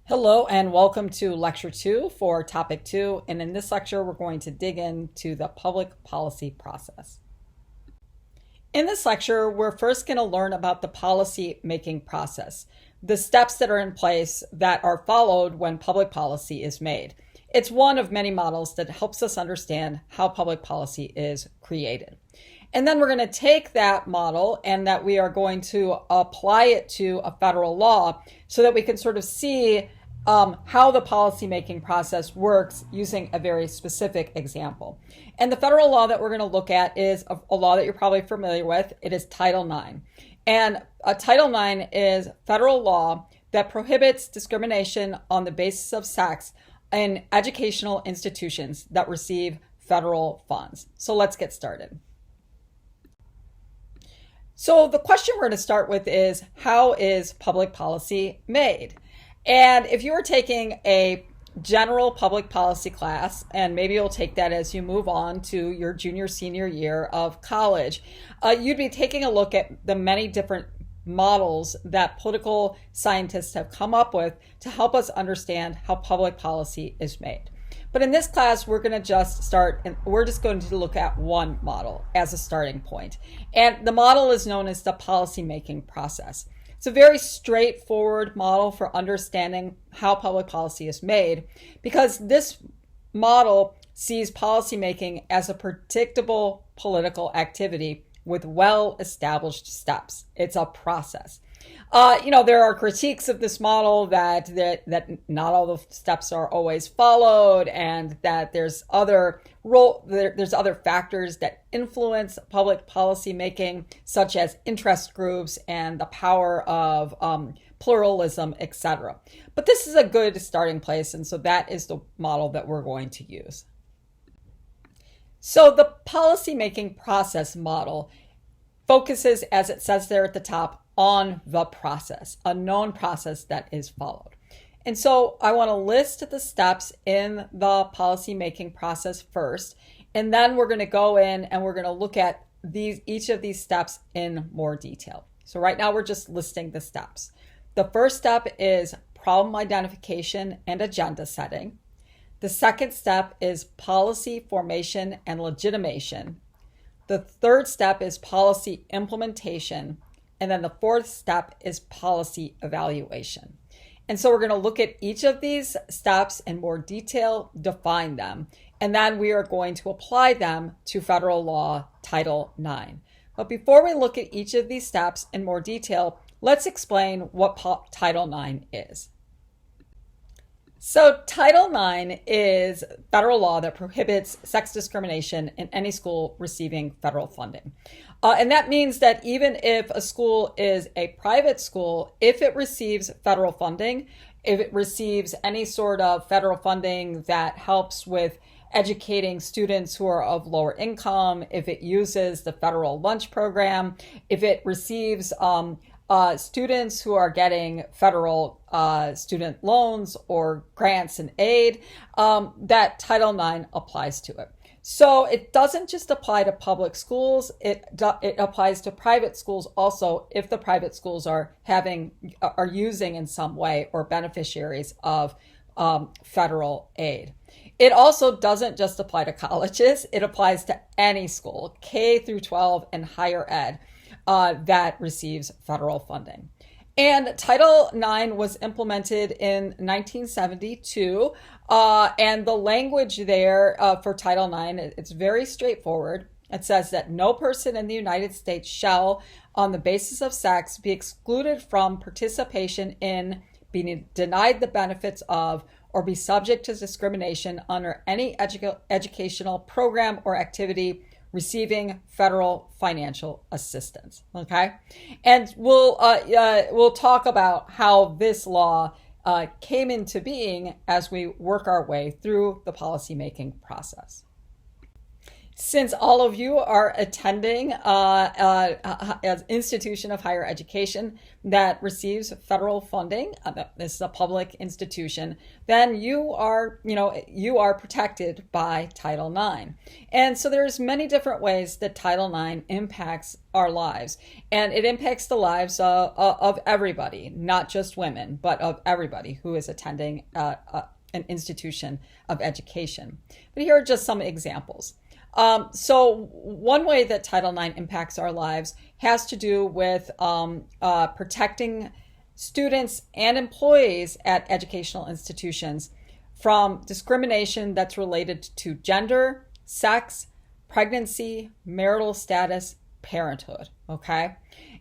Hello and welcome to Lecture 2 for Topic 2, and in this lecture we're going to dig into the public policy process. In this lecture, we're first going to learn about the policy making process, the steps that are in place that are followed when public policy is made. It's one of many models that helps us understand how public policy is created. And then we're going to take that model and that we are going to apply it to a federal law so that we can sort of see how the policymaking process works using a very specific example. And the federal law that we're going to look at is a law that you're probably familiar with. It is Title IX. And Title IX is federal law that prohibits discrimination on the basis of sex in educational institutions that receive federal funds. So let's get started. So the question we're going to start with is, how is public policy made? And if you were taking a general public policy class, and maybe you'll take that as you move on to your senior year of college, you'd be taking a look at the many different models that political scientists have come up with to help us understand how public policy is made. But in this class, we're going to just start, and we're just going to look at one model as a starting point. And the model is known as the policymaking process. It's a very straightforward model for understanding how public policy is made, because this model sees policymaking as a predictable political activity with well-established steps. It's a process. There are critiques of this model that not all the steps are always followed, and that there's other factors that influence public policy making, such as interest groups and the power of pluralism, etc. But this is a good starting place, and so that is the model that we're going to use. So the policy-making process model focuses, as it says there at the top, on the process, a known process that is followed. And so I want to list the steps in the policy-making process first, and then we're going to go in and we're going to look at each of these steps in more detail. So right now we're just listing the steps. The first step is problem identification and agenda setting. The second step is policy formation and legitimation. The third step is policy implementation. And then the fourth step is policy evaluation. And so we're going to look at each of these steps in more detail, define them, and then we are going to apply them to federal law Title IX. But before we look at each of these steps in more detail, let's explain what Title IX is. So Title IX is federal law that prohibits sex discrimination in any school receiving federal funding. And that means that even if a school is a private school, if it receives federal funding, if it receives any sort of federal funding that helps with educating students who are of lower income, if it uses the federal lunch program, if it receives students who are getting federal student loans or grants and aid, that Title IX applies to it. So it doesn't just apply to public schools, it applies to private schools also, if the private schools are using in some way or beneficiaries of federal aid. It also doesn't just apply to colleges, it applies to any school, K through 12 and higher ed, that receives federal funding. And Title IX was implemented in 1972, and the language there for Title IX, it's very straightforward. It says that no person in the United States shall, on the basis of sex, be excluded from participation in, being denied the benefits of, or be subject to discrimination under any educational program or activity receiving federal financial assistance. Okay, and we'll talk about how this law came into being as we work our way through the policymaking process. Since all of you are attending an institution of higher education that receives federal funding, this is a public institution, then you are protected by Title IX. And so there's many different ways that Title IX impacts our lives. And it impacts the lives of everybody, not just women, but of everybody who is attending an institution of education. But here are just some examples. So one way that Title IX impacts our lives has to do with protecting students and employees at educational institutions from discrimination that's related to gender, sex, pregnancy, marital status, parenthood, okay?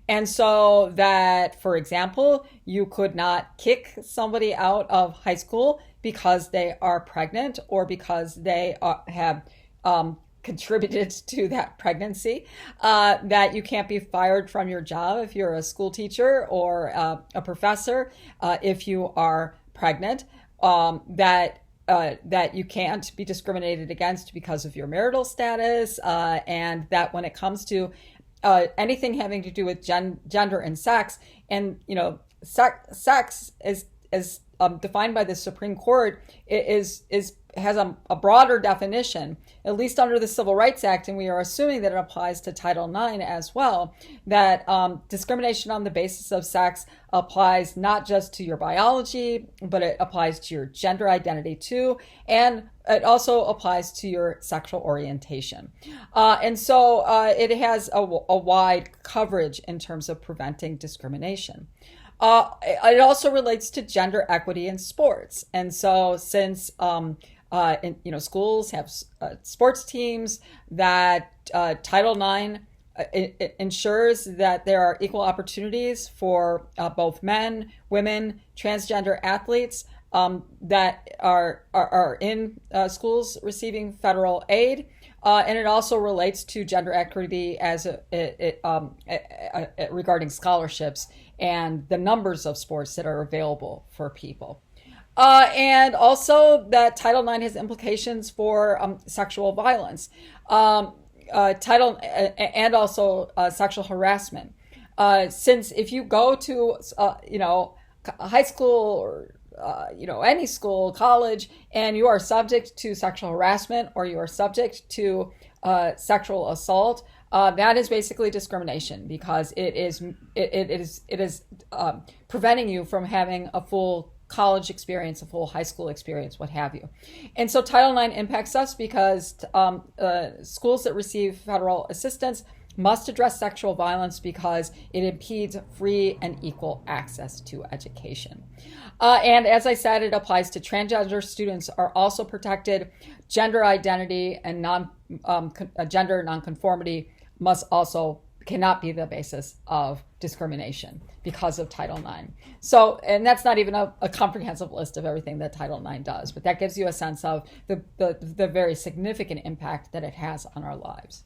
And so that, for example, you could not kick somebody out of high school because they are pregnant or because they have contributed to that pregnancy, that you can't be fired from your job if you're a school teacher or a professor if you are pregnant, that you can't be discriminated against because of your marital status, and that when it comes to anything having to do with gender and sex, and sex is defined by the Supreme Court, has a broader definition, at least under the Civil Rights Act, and we are assuming that it applies to Title IX as well, that discrimination on the basis of sex applies not just to your biology, but it applies to your gender identity too, and it also applies to your sexual orientation. And so it has a wide coverage in terms of preventing discrimination. It also relates to gender equity in sports. And so since schools have sports teams, that Title IX it ensures that there are equal opportunities for both men, women, transgender athletes that are in schools receiving federal aid. And it also relates to gender equity as regarding scholarships and the numbers of sports that are available for people. And also that Title IX has implications for sexual violence, and also sexual harassment. Since if you go to high school or any school, college, and you are subject to sexual harassment or you are subject to sexual assault, that is basically discrimination, because it is preventing you from having a full college experience, a full high school experience, what have you. And so Title IX impacts us because schools that receive federal assistance must address sexual violence because it impedes free and equal access to education. And as I said, it applies to transgender students are also protected. Gender identity and gender nonconformity cannot be the basis of discrimination because of Title IX. So, and that's not even a comprehensive list of everything that Title IX does, but that gives you a sense of the very significant impact that it has on our lives.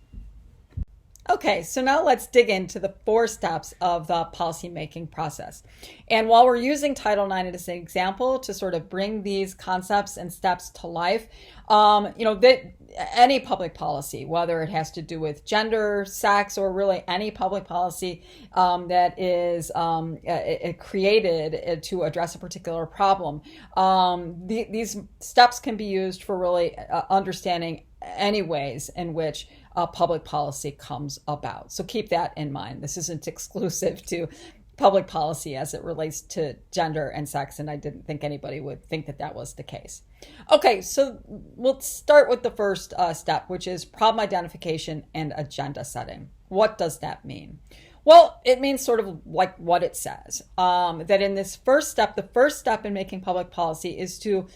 Okay, so now let's dig into the 4 steps of the policymaking process. And while we're using Title IX as an example to sort of bring these concepts and steps to life, that any public policy, whether it has to do with gender, sex, or really any public policy that is created to address a particular problem, these steps can be used for really understanding any ways in which public policy comes about. So keep that in mind. This isn't exclusive to public policy as it relates to gender and sex, and I didn't think anybody would think that that was the case. Okay, so we'll start with the first step, which is problem identification and agenda setting. What does that mean? Well, it means sort of like what it says, that in this first step, the first step in making public policy is to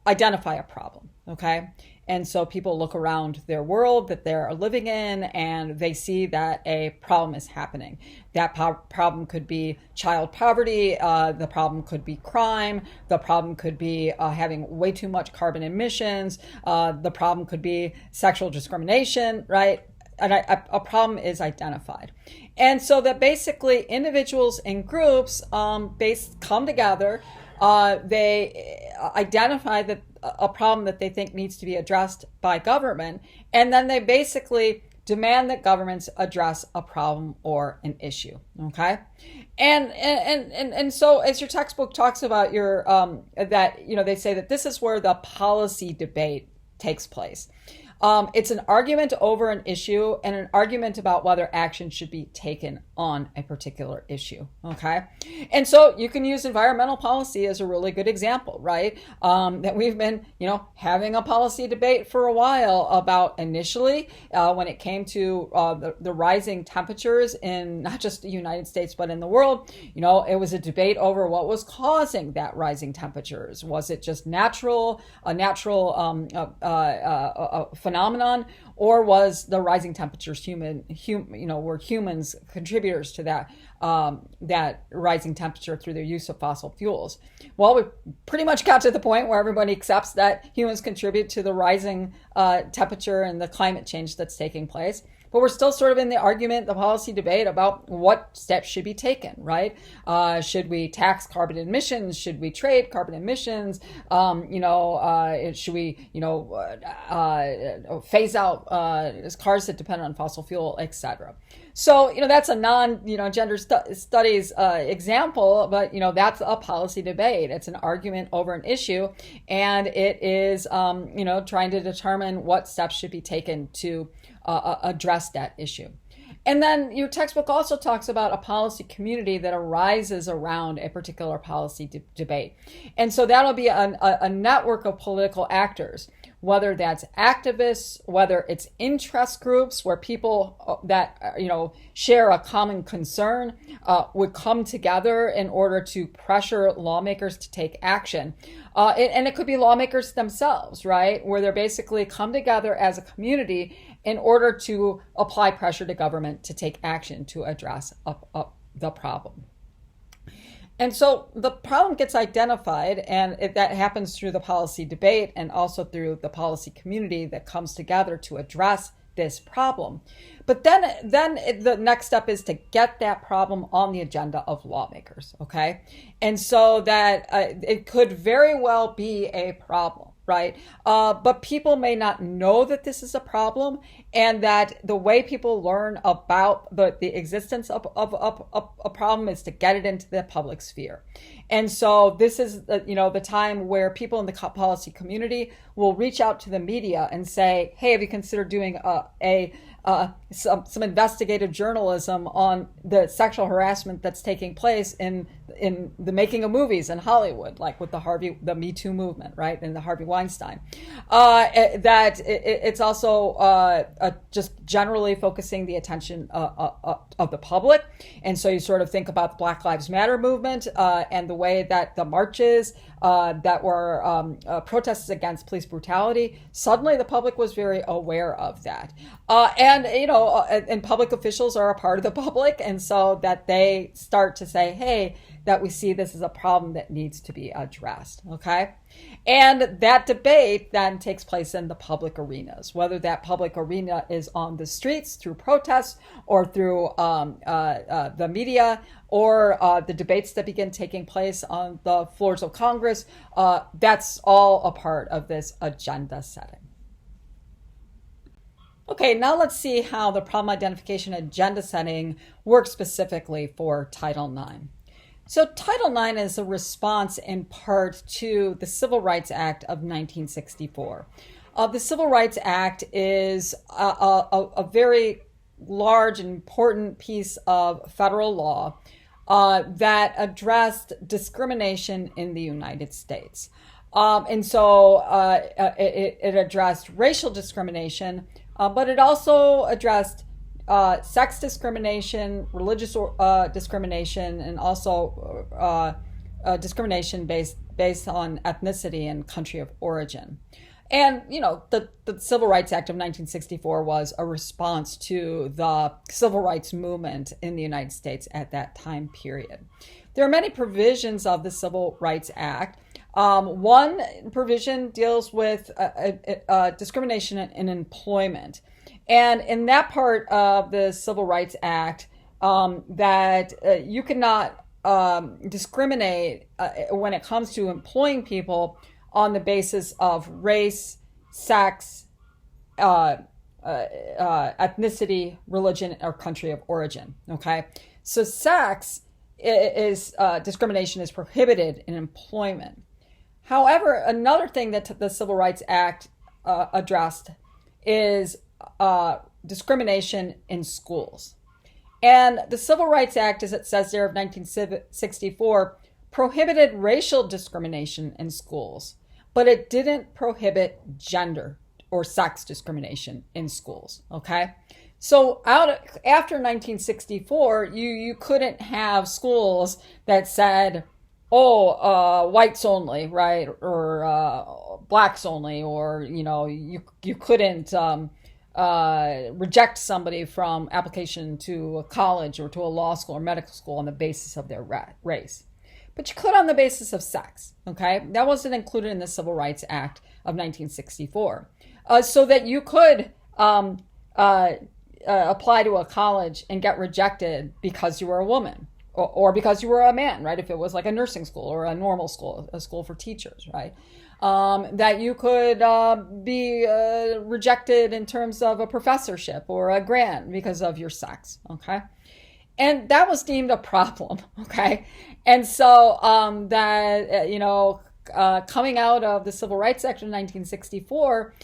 identify a problem, okay? And so people look around their world that they're living in and they see that a problem is happening. That problem could be child poverty, the problem could be crime, the problem could be having way too much carbon emissions, the problem could be sexual discrimination, right? And a problem is identified. And so that basically individuals and groups come together, they identify that a problem that they think needs to be addressed by government, and then they basically demand that governments address a problem or an issue. Okay, and so as your textbook talks about your that they say that this is where the policy debate takes place. It's an argument over an issue and an argument about whether action should be taken on a particular issue. Okay. And so you can use environmental policy as a really good example, right? That we've been, having a policy debate for a while about initially when it came to the rising temperatures in not just the United States, but in the world, it was a debate over what was causing that rising temperatures. Was it just a natural phenomenon, or was the rising temperatures were humans contributors to that rising temperature through their use of fossil fuels? Well, we pretty much got to the point where everybody accepts that humans contribute to the rising temperature and the climate change that's taking place. But we're still sort of in the argument, the policy debate about what steps should be taken, right? Should we tax carbon emissions? Should we trade carbon emissions? Should we, phase out cars that depend on fossil fuel, etc. So, that's a gender studies example, but, that's a policy debate. It's an argument over an issue, and it is, trying to determine what steps should be taken to address that issue. And then your textbook also talks about a policy community that arises around a particular policy debate. And so that'll be a network of political actors, whether that's activists, whether it's interest groups where people that share a common concern would come together in order to pressure lawmakers to take action. And it could be lawmakers themselves, right, where they're basically come together as a community in order to apply pressure to government to take action to address the problem. And so the problem gets identified, and that happens through the policy debate and also through the policy community that comes together to address this problem. But then the next step is to get that problem on the agenda of lawmakers, okay? And so that it could very well be a problem, right? But people may not know that this is a problem, and that the way people learn about the existence of a problem is to get it into the public sphere. And so this is the time where people in the policy community will reach out to the media and say, hey, have you considered doing some investigative journalism on the sexual harassment that's taking place in the making of movies in Hollywood, like with the Me Too movement, right, and the Harvey Weinstein. That it's also just generally focusing the attention of the public. And so you sort of think about the Black Lives Matter movement and the way that the marches that were protests against police brutality, suddenly the public was very aware of that. And public officials are a part of the public, and so that they start to say, hey, that we see this as a problem that needs to be addressed, okay? And that debate then takes place in the public arenas, whether that public arena is on the streets through protests or through the media or the debates that begin taking place on the floors of Congress. That's all a part of this agenda setting. Okay, now let's see how the problem identification agenda setting works specifically for Title IX. So Title IX is a response in part to the Civil Rights Act of 1964. The Civil Rights Act is a very large and important piece of federal law that addressed discrimination in the United States. And so it addressed racial discrimination, but it also addressed sex discrimination, religious discrimination, and also discrimination based on ethnicity and country of origin. And, the Civil Rights Act of 1964 was a response to the civil rights movement in the United States at that time period. There are many provisions of the Civil Rights Act. One provision deals with discrimination in employment. And in that part of the Civil Rights Act, that you cannot discriminate when it comes to employing people on the basis of race, sex, uh, ethnicity, religion, or country of origin. Okay, so sex is discrimination is prohibited in employment. However, another thing that the Civil Rights Act addressed is discrimination in schools. And the Civil Rights Act, as it says there, of 1964, prohibited racial discrimination in schools, but it didn't prohibit gender or sex discrimination in schools. Okay, so after 1964, you couldn't have schools that said, "Oh, whites only," right, or blacks only, or you couldn't reject somebody from application to a college or to a law school or medical school on the basis of their race. But you could on the basis of sex, okay? That wasn't included in the Civil Rights Act of 1964. So that you could apply to a college and get rejected because you were a woman or because you were a man, right? If it was like a nursing school or a normal school, a school for teachers, right? That you could be rejected in terms of a professorship or a grant because of your sex, okay? And that was deemed a problem, okay? And so coming out of the Civil Rights Act of 1964,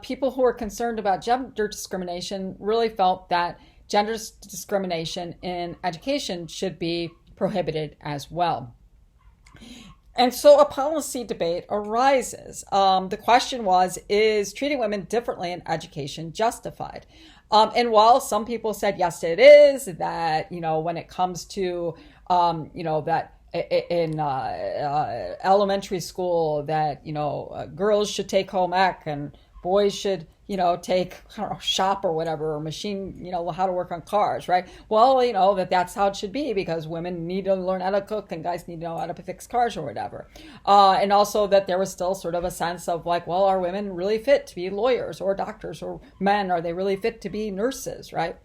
people who were concerned about gender discrimination really felt that gender discrimination in education should be prohibited as well. And so a policy debate arises. The question was, is treating women differently in education justified? And while some people said, yes, it is, that, when it comes to, that in elementary school, that, girls should take home ec and boys should, take shop or whatever, or machine, how to work on cars, right? Well, that's how it should be, because women need to learn how to cook and guys need to know how to fix cars or whatever. And also that there was still sort of a sense of like, well, are women really fit to be lawyers or doctors, or men, are they really fit to be nurses, right?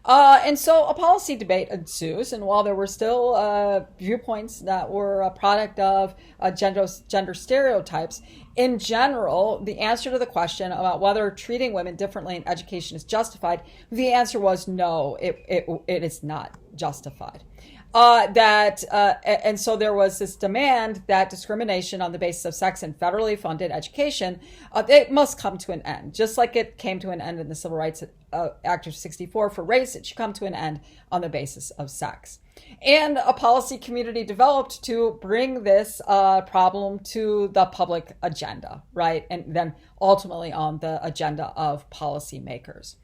And so a policy debate ensues, and while there were still viewpoints that were a product of gender stereotypes, in general, the answer to the question about whether treating women differently in education is justified, the answer was no, it is not justified. And so there was this demand that discrimination on the basis of sex in federally funded education, it must come to an end. Just like it came to an end in the Civil Rights Act of 64 for race, it should come to an end on the basis of sex. And a policy community developed to bring this problem to the public agenda, right? And then ultimately on the agenda of policymakers.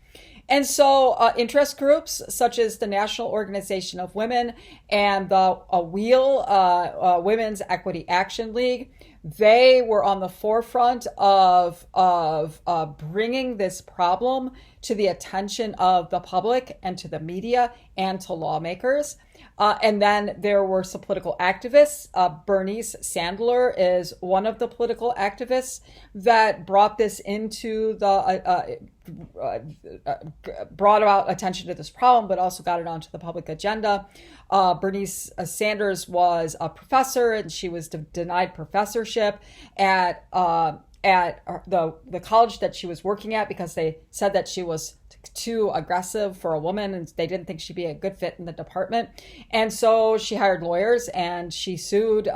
And so interest groups such as the National Organization of Women and the WHEEL, Women's Equity Action League, they were on the forefront of bringing this problem to the attention of the public and to the media and to lawmakers. And then there were some political activists. Bernice Sandler is one of the political activists that brought this into brought about attention to this problem, but also got it onto the public agenda. Bernice Sanders was a professor, and she was denied professorship at the college that she was working at because they said that she was too aggressive for a woman and they didn't think she'd be a good fit in the department. And so she hired lawyers and she sued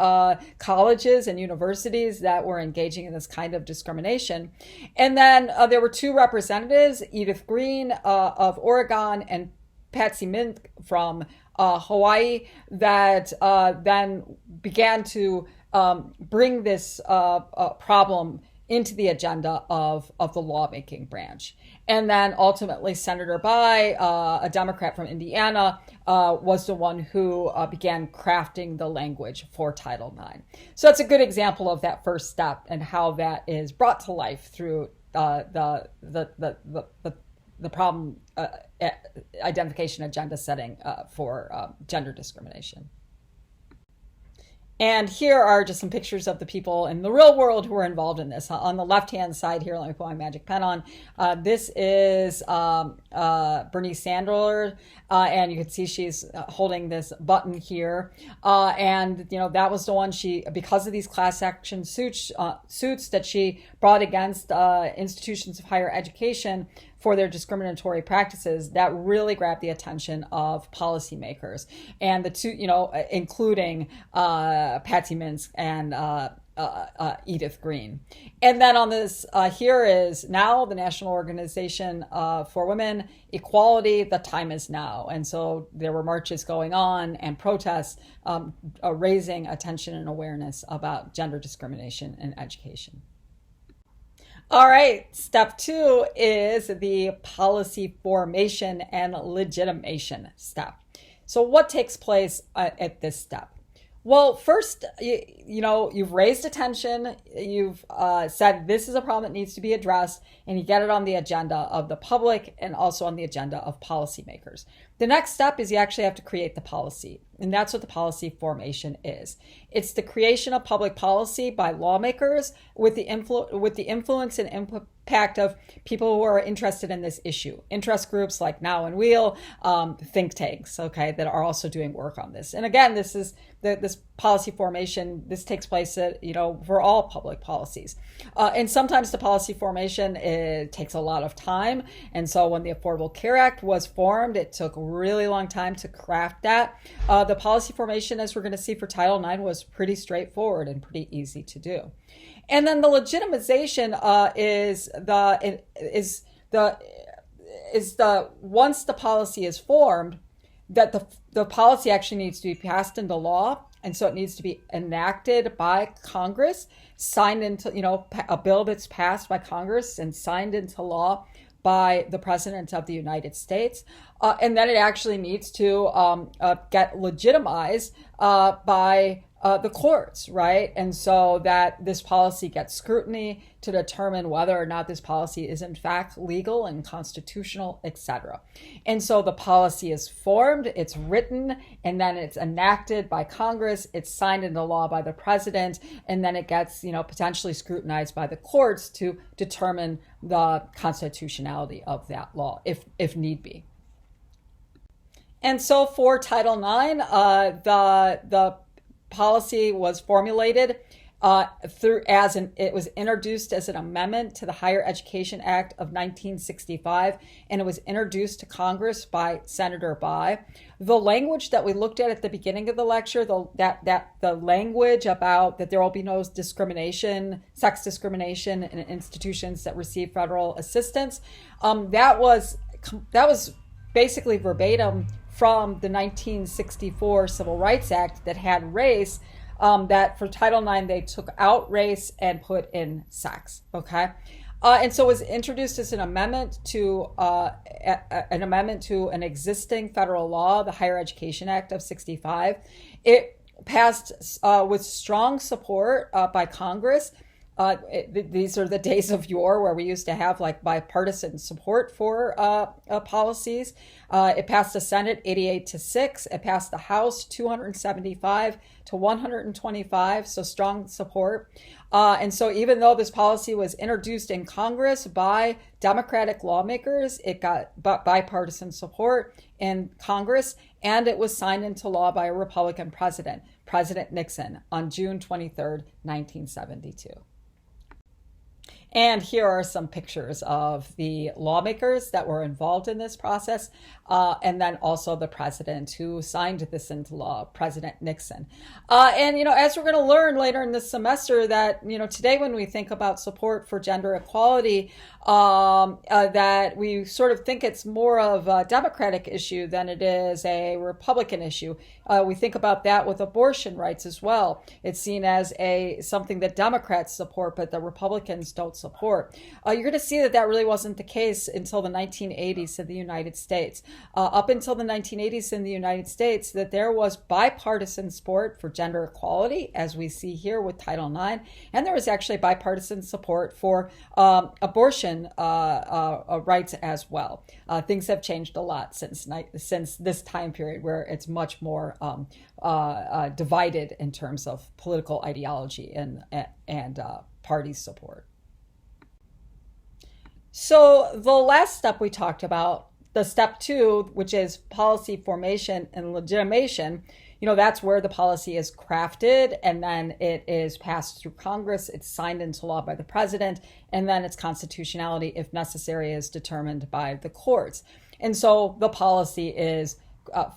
colleges and universities that were engaging in this kind of discrimination. And then there were two representatives, Edith Green of Oregon and Patsy Mink from Hawaii, that then began to bring this problem into the agenda of the lawmaking branch. And then ultimately Senator Bai, a Democrat from Indiana, was the one who began crafting the language for Title IX. So that's a good example of that first step and how that is brought to life through the problem identification agenda setting for gender discrimination. And here are just some pictures of the people in the real world who are involved in this. On the left-hand side here, let me put my magic pen on. This is Bernice Sandler, and you can see she's holding this button here. And that was the one because of these class action suits that she brought against institutions of higher education for their discriminatory practices, that really grabbed the attention of policymakers, and the two, including Patsy Mintz and Edith Green. And then on this, here is now the National Organization for Women Equality. The time is now. And so there were marches going on and protests raising attention and awareness about gender discrimination in education. All right, step 2 is the policy formation and legitimation step. So what takes place at this step? Well, first, you've raised attention, you've said this is a problem that needs to be addressed, and you get it on the agenda of the public and also on the agenda of policymakers. The next step is you actually have to create the policy, and that's what the policy formation is. It's the creation of public policy by lawmakers with the influence and impact of people who are interested in this issue. Interest groups like Now and Wheel, think tanks, okay, that are also doing work on this. And again, this is this policy formation. This takes place, for all public policies. And sometimes the policy formation takes a lot of time. And so when the Affordable Care Act was formed, it took a really long time to craft that. The policy formation, as we're going to see for Title IX, was pretty straightforward and pretty easy to do. And then the legitimization is the once the policy is formed, that the policy actually needs to be passed into law, and so it needs to be enacted by Congress, signed into a bill that's passed by Congress and signed into law by the President of the United States, and then it actually needs to get legitimized by the courts, right? And so that this policy gets scrutiny to determine whether or not this policy is in fact legal and constitutional, etc. And so the policy is formed, it's written, and then it's enacted by Congress, it's signed into law by the president, and then it gets, potentially scrutinized by the courts to determine the constitutionality of that law, if need be. And so for Title IX, the policy was formulated it was introduced as an amendment to the Higher Education Act of 1965, and it was introduced to Congress by Senator Bayh. The language that we looked at the beginning of the lecture, the language about that there will be no discrimination, sex discrimination in institutions that receive federal assistance, that was basically verbatim from the 1964 Civil Rights Act that had race, that for Title IX, they took out race and put in sex, okay? And so it was introduced as an amendment to an existing federal law, the Higher Education Act of 65. It passed with strong support by Congress. These are the days of yore where we used to have bipartisan support for policies. It passed the Senate 88-6. It passed the House 275 to 125. So strong support. And so even though this policy was introduced in Congress by Democratic lawmakers, it got bipartisan support in Congress, and it was signed into law by a Republican president, President Nixon, on June 23rd, 1972. And here are some pictures of the lawmakers that were involved in this process, and then also the president who signed this into law, President Nixon. And, as we're going to learn later in this semester that, today when we think about support for gender equality, that we sort of think it's more of a Democratic issue than it is a Republican issue. We think about that with abortion rights as well. It's seen as something that Democrats support, but the Republicans don't support. You're going to see that really wasn't the case until the 1980s in the United States. up until the 1980s in the United States that there was bipartisan support for gender equality, as we see here with Title IX, and there was actually bipartisan support for abortion rights as well. Things have changed a lot since this time period, where it's much more divided in terms of political ideology and party support. So the last step we talked about, the step 2, which is policy formation and legitimation, that's where the policy is crafted and then it is passed through Congress, it's signed into law by the president, and then its constitutionality, if necessary, is determined by the courts. And so the policy is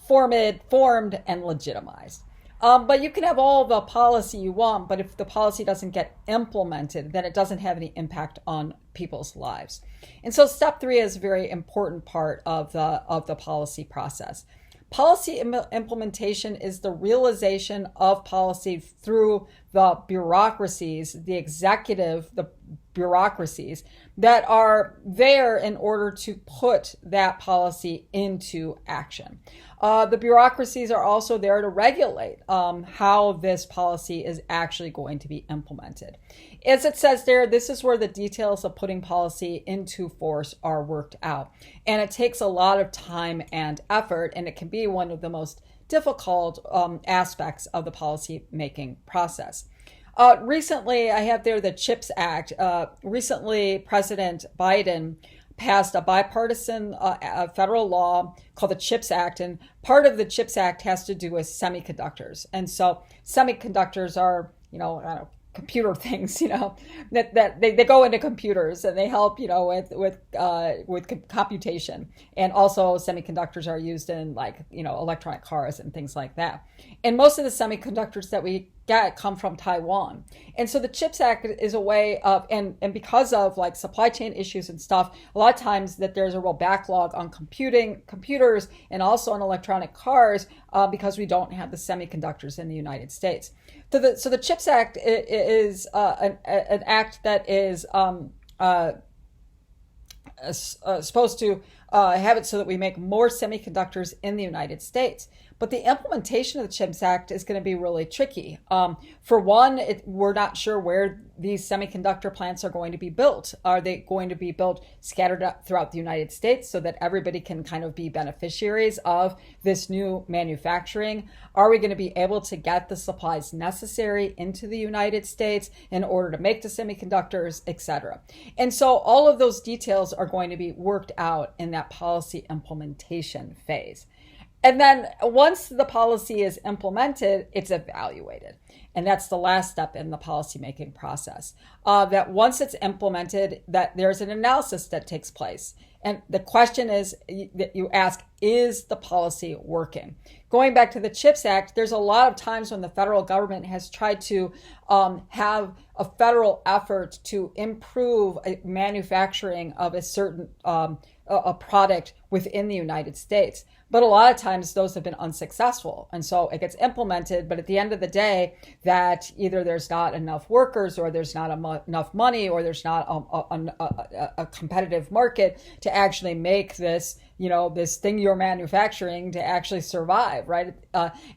formed and legitimized. But you can have all the policy you want, but if the policy doesn't get implemented, then it doesn't have any impact on people's lives. And so step 3 is a very important part of the policy process. Policy implementation is the realization of policy through the bureaucracies, the executive, the bureaucracies that are there in order to put that policy into action. The bureaucracies are also there to regulate how this policy is actually going to be implemented. As it says there, this is where the details of putting policy into force are worked out. And it takes a lot of time and effort, and it can be one of the most difficult aspects of the policy making process. Recently, I have there the CHIPS Act. Recently, President Biden passed a bipartisan federal law called the CHIPS Act, and part of the CHIPS Act has to do with semiconductors. And so semiconductors are, I don't know, computer things, that they go into computers and they help, with computation. And also semiconductors are used in electronic cars and things like that. And most of the semiconductors that we get come from Taiwan. And so the CHIPS Act is a way of, and because of supply chain issues and stuff, a lot of times that there's a real backlog on computers and also on electronic cars because we don't have the semiconductors in the United States. So the CHIPS Act is an act that is supposed to have it so that we make more semiconductors in the United States. But the implementation of the CHIPS Act is going to be really tricky. For one, we're not sure where these semiconductor plants are going to be built. Are they going to be built scattered throughout the United States so that everybody can kind of be beneficiaries of this new manufacturing? Are we going to be able to get the supplies necessary into the United States in order to make the semiconductors, et cetera? And so all of those details are going to be worked out in that policy implementation phase. And then once the policy is implemented, it's evaluated. And that's the last step in the policymaking process. That once it's implemented, that there's an analysis that takes place. And the question is that you ask, is the policy working? Going back to the CHIPS Act, there's a lot of times when the federal government has tried to have a federal effort to improve manufacturing of a certain a product within the United States. But a lot of times those have been unsuccessful. And so it gets implemented, but at the end of the day, that either there's not enough workers or there's not enough money or there's not a competitive market to actually make this, this thing you're manufacturing to actually survive, right?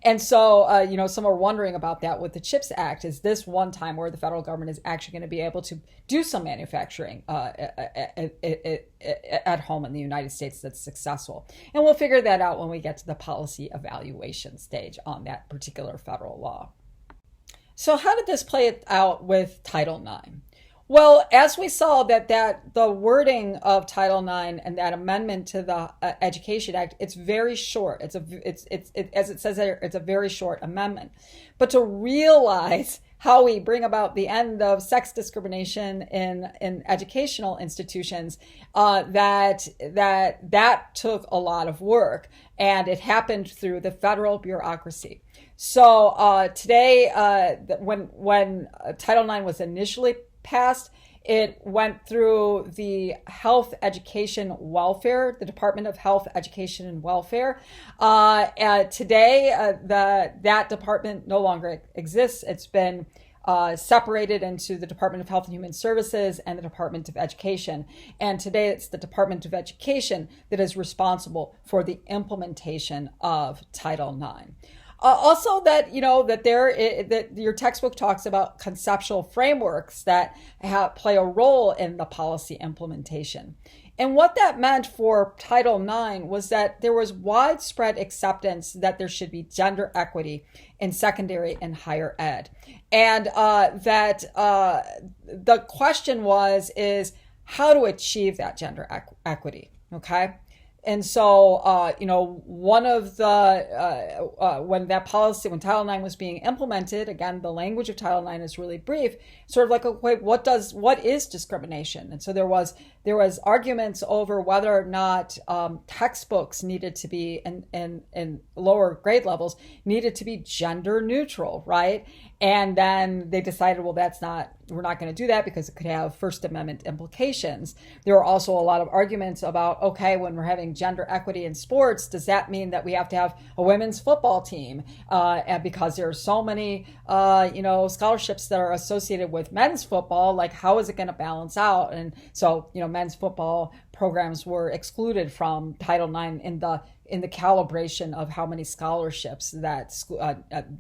And so, some are wondering about that with the CHIPS Act. Is this one time where the federal government is actually going to be able to do some manufacturing at home in the United States that's successful? And we'll figure that out when we get to the policy evaluation stage on that particular federal law. So how did this play out with Title IX? Well, as we saw that the wording of Title IX and that amendment to the Education Act, it's very short. As it says there, it's a very short amendment. But to realize how we bring about the end of sex discrimination in educational institutions, that took a lot of work, and it happened through the federal bureaucracy. So today, when Title IX was initially passed, it went through the Health, Education, Welfare, the Department of Health, Education, and Welfare. Today, that department no longer exists. It's been separated into the Department of Health and Human Services and the Department of Education. And today it's the Department of Education that is responsible for the implementation of Title IX. Also, that that your textbook talks about conceptual frameworks that play a role in the policy implementation. And what that meant for Title IX was that there was widespread acceptance that there should be gender equity in secondary and higher ed. And the question is how to achieve that gender equity, okay? And so, one of the, when Title IX was being implemented, again, the language of Title IX is really brief, sort of like, okay, what is discrimination? And so there was arguments over whether or not textbooks needed to be in lower grade levels needed to be gender neutral, right? And then they decided, well, we're not going to do that because it could have First Amendment implications. There were also a lot of arguments about, okay, when we're having gender equity in sports, does that mean that we have to have a women's football team? And because there are so many, scholarships that are associated with men's football, like how is it going to balance out? And so, men's football programs were excluded from Title IX in the calibration of how many scholarships that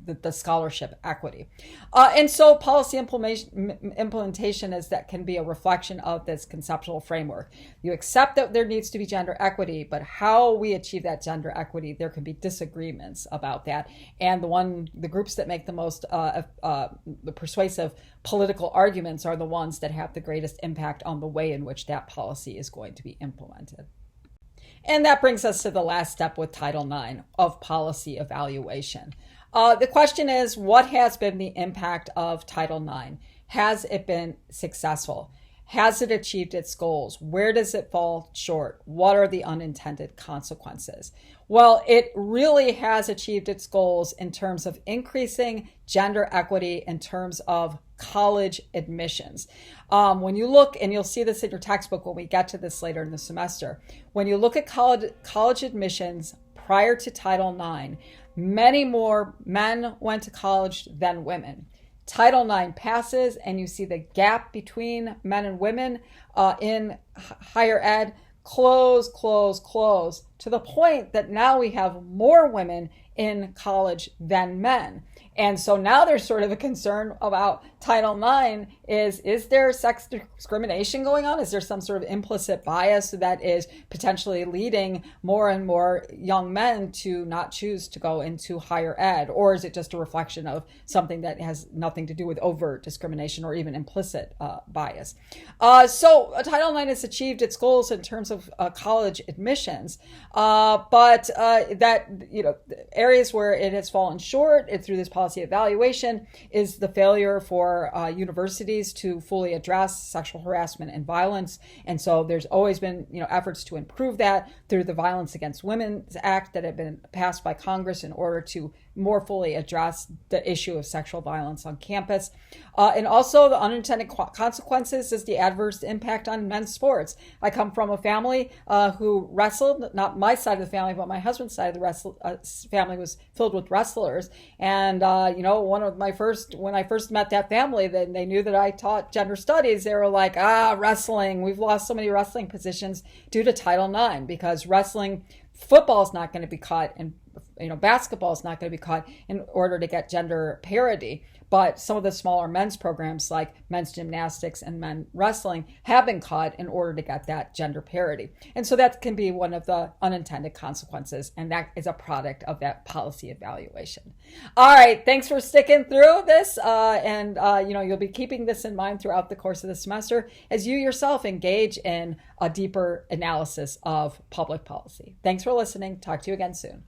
the scholarship equity. And so policy implementation can be a reflection of this conceptual framework. You accept that there needs to be gender equity, but how we achieve that gender equity, there can be disagreements about that. And the groups that make the most the persuasive political arguments are the ones that have the greatest impact on the way in which that policy is going to be implemented. And that brings us to the last step with Title IX of policy evaluation. The question is, what has been the impact of Title IX? Has it been successful? Has it achieved its goals? Where does it fall short? What are the unintended consequences? Well, it really has achieved its goals in terms of increasing gender equity in terms of college admissions. When you look, and you'll see this in your textbook when we get to this later in the semester, when you look at college admissions prior to Title IX, many more men went to college than women. Title IX passes, and you see the gap between men and women in higher ed close to the point that now we have more women in college than men. And so now there's sort of a concern about Title IX is there sex discrimination going on? Is there some sort of implicit bias that is potentially leading more and more young men to not choose to go into higher ed? Or is it just a reflection of something that has nothing to do with overt discrimination or even implicit bias? So Title IX has achieved its goals in terms of college admissions, but areas where it has fallen short through this policy evaluation is the failure for universities to fully address sexual harassment and violence. And so there's always been efforts to improve that through the Violence Against Women's Act that have been passed by Congress in order to more fully address the issue of sexual violence on campus. And also the unintended consequences is the adverse impact on men's sports. I come from a family who wrestled, not my side of the family, but my husband's side of the family was filled with wrestlers. And, when I first met that family, then they knew that I taught gender studies. They were like, wrestling, we've lost so many wrestling positions due to Title IX because football is not going to be cut and basketball is not going to be cut in order to get gender parity. But some of the smaller men's programs like men's gymnastics and men's wrestling have been cut in order to get that gender parity. And so that can be one of the unintended consequences. And that is a product of that policy evaluation. All right. Thanks for sticking through this. You'll be keeping this in mind throughout the course of the semester as you yourself engage in a deeper analysis of public policy. Thanks for listening. Talk to you again soon.